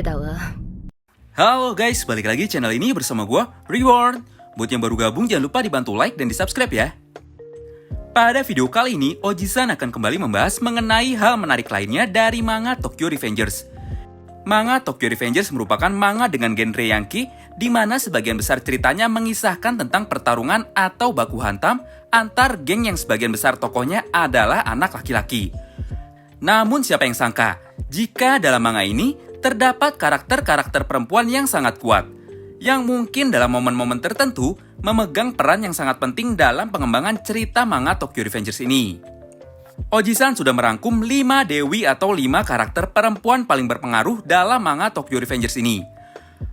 会倒了。Halo guys, balik lagi channel ini bersama gue, Reward. Buat yang baru gabung jangan lupa dibantu like dan di subscribe ya. Pada video kali ini, Oji-san akan kembali membahas mengenai hal menarik lainnya dari manga Tokyo Revengers. Manga Tokyo Revengers merupakan manga dengan genre Yankee, di mana sebagian besar ceritanya mengisahkan tentang pertarungan atau baku hantam antar geng yang sebagian besar tokohnya adalah anak laki-laki. Namun siapa yang sangka, jika dalam manga ini terdapat karakter-karakter perempuan yang sangat kuat, yang mungkin dalam momen-momen tertentu memegang peran yang sangat penting dalam pengembangan cerita manga Tokyo Revengers ini. Oji-san sudah merangkum 5 dewi atau 5 karakter perempuan paling berpengaruh dalam manga Tokyo Revengers ini.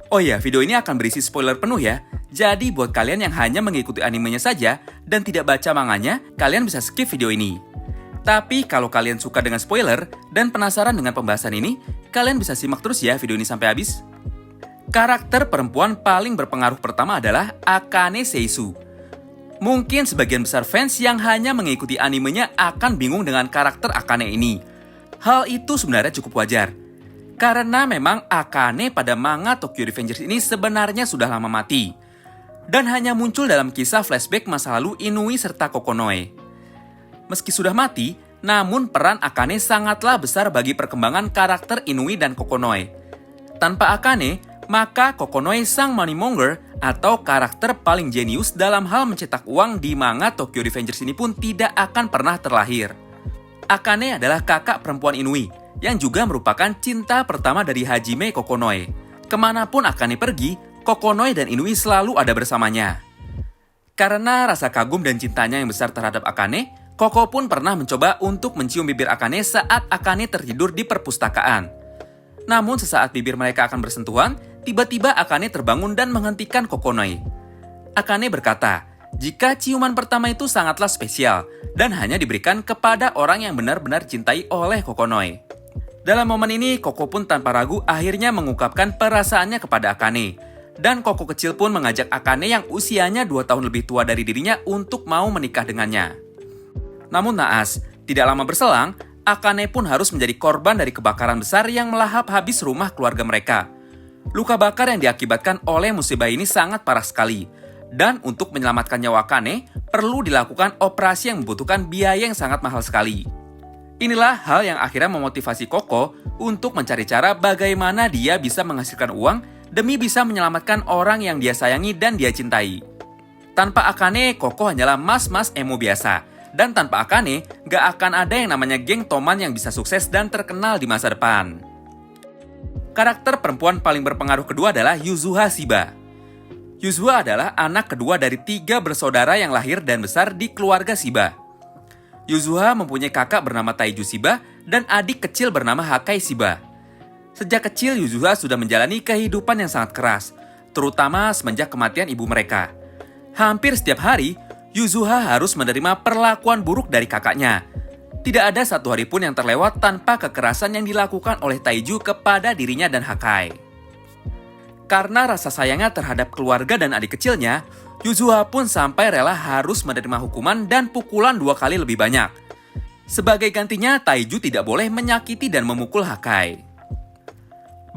Oh ya, video ini akan berisi spoiler penuh ya. Jadi buat kalian yang hanya mengikuti animenya saja dan tidak baca manganya, kalian bisa skip video ini. Tapi kalau kalian suka dengan spoiler dan penasaran dengan pembahasan ini, kalian bisa simak terus ya video ini sampai habis. Karakter perempuan paling berpengaruh pertama adalah Akane Seisu. Mungkin sebagian besar fans yang hanya mengikuti animenya akan bingung dengan karakter Akane ini. Hal itu sebenarnya cukup wajar. Karena memang Akane pada manga Tokyo Revengers ini sebenarnya sudah lama mati. Dan hanya muncul dalam kisah flashback masa lalu Inui serta Kokonoe. Meski sudah mati, namun peran Akane sangatlah besar bagi perkembangan karakter Inui dan Kokonoe. Tanpa Akane, maka Kokonoe sang moneymonger atau karakter paling jenius dalam hal mencetak uang di manga Tokyo Revengers ini pun tidak akan pernah terlahir. Akane adalah kakak perempuan Inui, yang juga merupakan cinta pertama dari Hajime Kokonoe. Kemanapun Akane pergi, Kokonoe dan Inui selalu ada bersamanya. Karena rasa kagum dan cintanya yang besar terhadap Akane, Koko pun pernah mencoba untuk mencium bibir Akane saat Akane tertidur di perpustakaan. Namun sesaat bibir mereka akan bersentuhan, tiba-tiba Akane terbangun dan menghentikan Kokonoe. Akane berkata, jika ciuman pertama itu sangatlah spesial dan hanya diberikan kepada orang yang benar-benar cintai oleh Kokonoe. Dalam momen ini, Koko pun tanpa ragu akhirnya mengungkapkan perasaannya kepada Akane. Dan Koko kecil pun mengajak Akane yang usianya 2 tahun lebih tua dari dirinya untuk mau menikah dengannya. Namun naas, tidak lama berselang, Akane pun harus menjadi korban dari kebakaran besar yang melahap habis rumah keluarga mereka. Luka bakar yang diakibatkan oleh musibah ini sangat parah sekali. Dan untuk menyelamatkan nyawa Akane, perlu dilakukan operasi yang membutuhkan biaya yang sangat mahal sekali. Inilah hal yang akhirnya memotivasi Koko untuk mencari cara bagaimana dia bisa menghasilkan uang demi bisa menyelamatkan orang yang dia sayangi dan dia cintai. Tanpa Akane, Koko hanyalah mas-mas emo biasa. Dan tanpa Akane, gak akan ada yang namanya geng Toman yang bisa sukses dan terkenal di masa depan. Karakter perempuan paling berpengaruh kedua adalah Yuzuha Shiba. Yuzuha adalah anak kedua dari 3 bersaudara yang lahir dan besar di keluarga Shiba. Yuzuha mempunyai kakak bernama Taiju Shiba dan adik kecil bernama Hakai Shiba. Sejak kecil Yuzuha sudah menjalani kehidupan yang sangat keras, terutama semenjak kematian ibu mereka. Hampir setiap hari, Yuzuha harus menerima perlakuan buruk dari kakaknya. Tidak ada satu hari pun yang terlewat tanpa kekerasan yang dilakukan oleh Taiju kepada dirinya dan Hakai. Karena rasa sayangnya terhadap keluarga dan adik kecilnya, Yuzuha pun sampai rela harus menerima hukuman dan pukulan 2 kali lebih banyak. Sebagai gantinya, Taiju tidak boleh menyakiti dan memukul Hakai.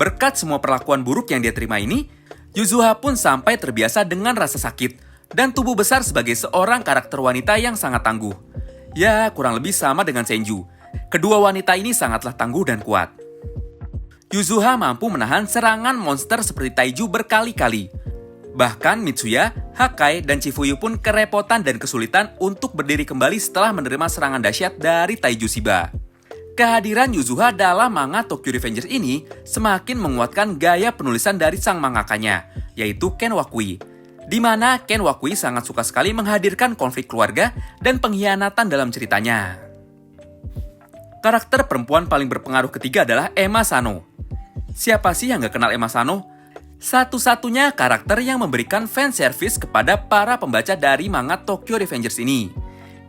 Berkat semua perlakuan buruk yang dia terima ini, Yuzuha pun sampai terbiasa dengan rasa sakit dan tubuh besar sebagai seorang karakter wanita yang sangat tangguh. Ya, kurang lebih sama dengan Senju. Kedua wanita ini sangatlah tangguh dan kuat. Yuzuha mampu menahan serangan monster seperti Taiju berkali-kali. Bahkan Mitsuya, Hakai, dan Chifuyu pun kerepotan dan kesulitan untuk berdiri kembali setelah menerima serangan dahsyat dari Taiju Shiba. Kehadiran Yuzuha dalam manga Tokyo Revengers ini semakin menguatkan gaya penulisan dari sang mangakanya, yaitu Ken Wakui. Di mana Ken Wakui sangat suka sekali menghadirkan konflik keluarga dan pengkhianatan dalam ceritanya. Karakter perempuan paling berpengaruh ketiga adalah Ema Sano. Siapa sih yang gak kenal Ema Sano? Satu-satunya karakter yang memberikan fan service kepada para pembaca dari manga Tokyo Revengers ini.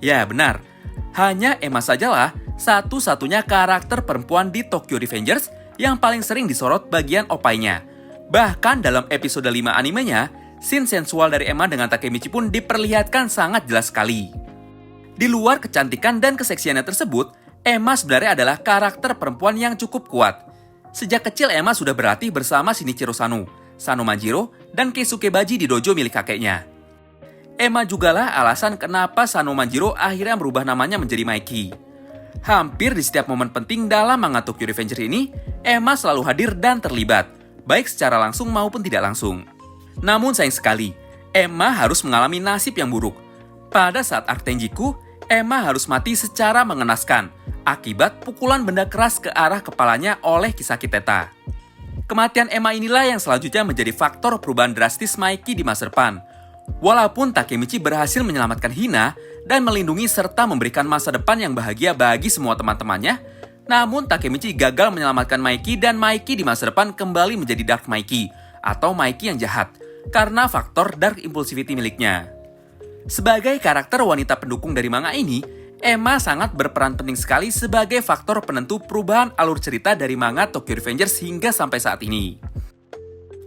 Ya benar, hanya Ema sajalah satu-satunya karakter perempuan di Tokyo Revengers yang paling sering disorot bagian opainya. Bahkan dalam episode 5 animenya, scene sensual dari Ema dengan Takemichi pun diperlihatkan sangat jelas sekali. Di luar kecantikan dan keseksiannya tersebut, Ema sebenarnya adalah karakter perempuan yang cukup kuat. Sejak kecil Emma sudah berlatih bersama Shinichiro Sano, Sano Manjiro, dan Keisuke Baji di dojo milik kakeknya. Emma jugalah alasan kenapa Sano Manjiro akhirnya merubah namanya menjadi Maiki. Hampir di setiap momen penting dalam manga Tokyo Revengers ini, Emma selalu hadir dan terlibat, baik secara langsung maupun tidak langsung. Namun sayang sekali, Emma harus mengalami nasib yang buruk. Pada saat arc Tenjiku, Emma harus mati secara mengenaskan, akibat pukulan benda keras ke arah kepalanya oleh Kisaki Teta. Kematian Emma inilah yang selanjutnya menjadi faktor perubahan drastis Maiki di masa depan. Walaupun Takemichi berhasil menyelamatkan Hina dan melindungi serta memberikan masa depan yang bahagia bagi semua teman-temannya, namun Takemichi gagal menyelamatkan Maiki dan Maiki di masa depan kembali menjadi Dark Maiki atau Maiki yang jahat karena faktor Dark Impulsivity miliknya. Sebagai karakter wanita pendukung dari manga ini, Emma sangat berperan penting sekali sebagai faktor penentu perubahan alur cerita dari manga Tokyo Revengers hingga sampai saat ini.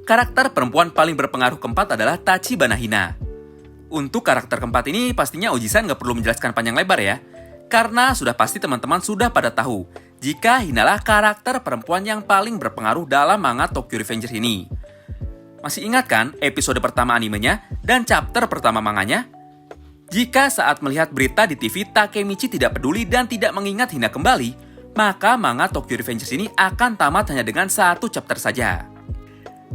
Karakter perempuan paling berpengaruh keempat adalah Tachibana Hina. Untuk karakter keempat ini pastinya Oji-san nggak perlu menjelaskan panjang lebar ya, karena sudah pasti teman-teman sudah pada tahu jika Hinalah karakter perempuan yang paling berpengaruh dalam manga Tokyo Revengers ini. Masih ingat kan episode pertama animenya dan chapter pertama manganya? Jika saat melihat berita di TV Takemichi tidak peduli dan tidak mengingat Hina kembali, maka manga Tokyo Revengers ini akan tamat hanya dengan satu chapter saja.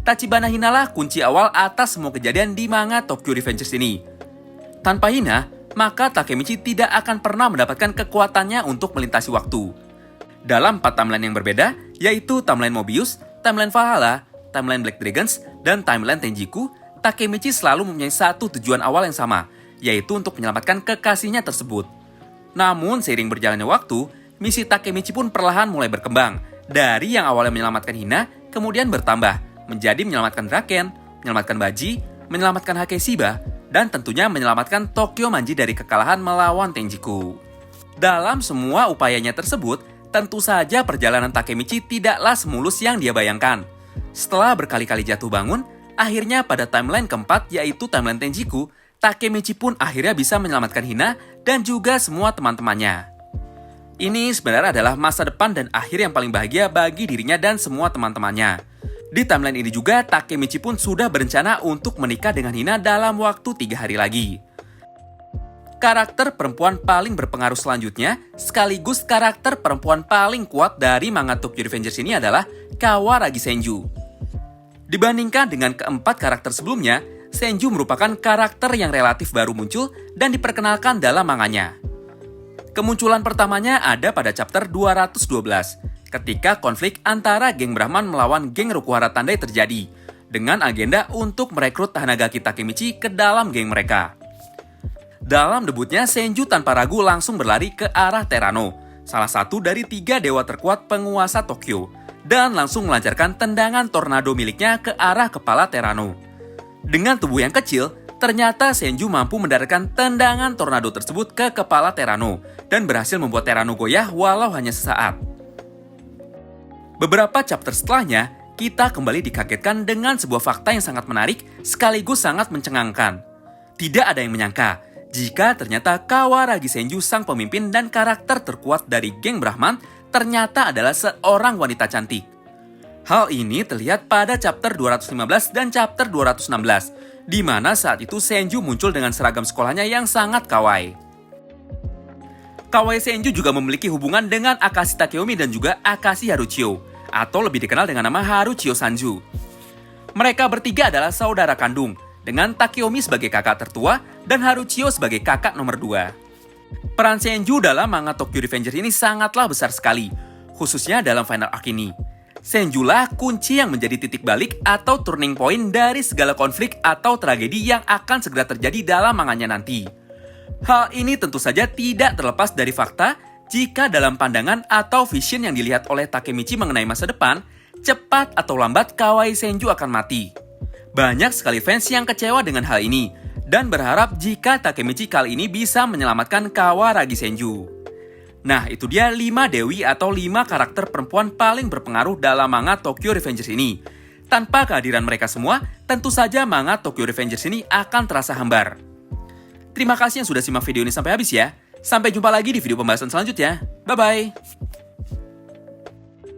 Tachibana Hinalah kunci awal atas semua kejadian di manga Tokyo Revengers ini. Tanpa Hina, maka Takemichi tidak akan pernah mendapatkan kekuatannya untuk melintasi waktu. Dalam 4 timeline yang berbeda, yaitu timeline Mobius, timeline Valhalla, timeline Black Dragons, dan timeline Tenjiku, Takemichi selalu mempunyai satu tujuan awal yang sama, yaitu untuk menyelamatkan kekasihnya tersebut. Namun, seiring berjalannya waktu, misi Takemichi pun perlahan mulai berkembang. Dari yang awalnya menyelamatkan Hina, kemudian bertambah, menjadi menyelamatkan Draken, menyelamatkan Baji, menyelamatkan Hakeshiba, dan tentunya menyelamatkan Tokyo Manji dari kekalahan melawan Tenjiku. Dalam semua upayanya tersebut, tentu saja perjalanan Takemichi tidaklah semulus yang dia bayangkan. Setelah berkali-kali jatuh bangun, akhirnya pada timeline keempat yaitu timeline Tenjiku, Takemichi pun akhirnya bisa menyelamatkan Hina dan juga semua teman-temannya. Ini sebenarnya adalah masa depan dan akhir yang paling bahagia bagi dirinya dan semua teman-temannya. Di timeline ini juga, Takemichi pun sudah berencana untuk menikah dengan Hina dalam waktu 3 hari lagi. Karakter perempuan paling berpengaruh selanjutnya, sekaligus karakter perempuan paling kuat dari manga Tokyo Revengers ini adalah Kawaragi Senju. Dibandingkan dengan keempat karakter sebelumnya, Senju merupakan karakter yang relatif baru muncul dan diperkenalkan dalam manganya. Kemunculan pertamanya ada pada chapter 212, ketika konflik antara geng Brahman melawan geng Rokuhara Tandai terjadi, dengan agenda untuk merekrut Tanagaki Takemichi ke dalam geng mereka. Dalam debutnya, Senju tanpa ragu langsung berlari ke arah Terano, salah satu dari 3 dewa terkuat penguasa Tokyo, dan langsung melancarkan tendangan tornado miliknya ke arah kepala Terano. Dengan tubuh yang kecil, ternyata Senju mampu mendaratkan tendangan tornado tersebut ke kepala Terano, dan berhasil membuat Terano goyah walau hanya sesaat. Beberapa chapter setelahnya, kita kembali dikagetkan dengan sebuah fakta yang sangat menarik sekaligus sangat mencengangkan. Tidak ada yang menyangka jika ternyata Kawaragi Senju, sang pemimpin dan karakter terkuat dari geng Brahman, ternyata adalah seorang wanita cantik. Hal ini terlihat pada chapter 215 dan chapter 216, di mana saat itu Senju muncul dengan seragam sekolahnya yang sangat kawaii. Kawaii Senju juga memiliki hubungan dengan Akashi Takeomi dan juga Akashi Haruchio, atau lebih dikenal dengan nama Haruchio Sanju. Mereka bertiga adalah saudara kandung, dengan Takeomi sebagai kakak tertua dan Haruchio sebagai kakak nomor 2. Peran Senju dalam manga Tokyo Revengers ini sangatlah besar sekali, khususnya dalam final arc ini. Senjulah kunci yang menjadi titik balik atau turning point dari segala konflik atau tragedi yang akan segera terjadi dalam manganya nanti. Hal ini tentu saja tidak terlepas dari fakta jika dalam pandangan atau vision yang dilihat oleh Takemichi mengenai masa depan, cepat atau lambat Kawaii Senju akan mati. Banyak sekali fans yang kecewa dengan hal ini dan berharap jika Takemichi kali ini bisa menyelamatkan Kawaragi Senju. Nah, itu dia 5 dewi atau 5 karakter perempuan paling berpengaruh dalam manga Tokyo Revengers ini. Tanpa kehadiran mereka semua, tentu saja manga Tokyo Revengers ini akan terasa hambar. Terima kasih yang sudah simak video ini sampai habis ya. Sampai jumpa lagi di video pembahasan selanjutnya. Bye-bye.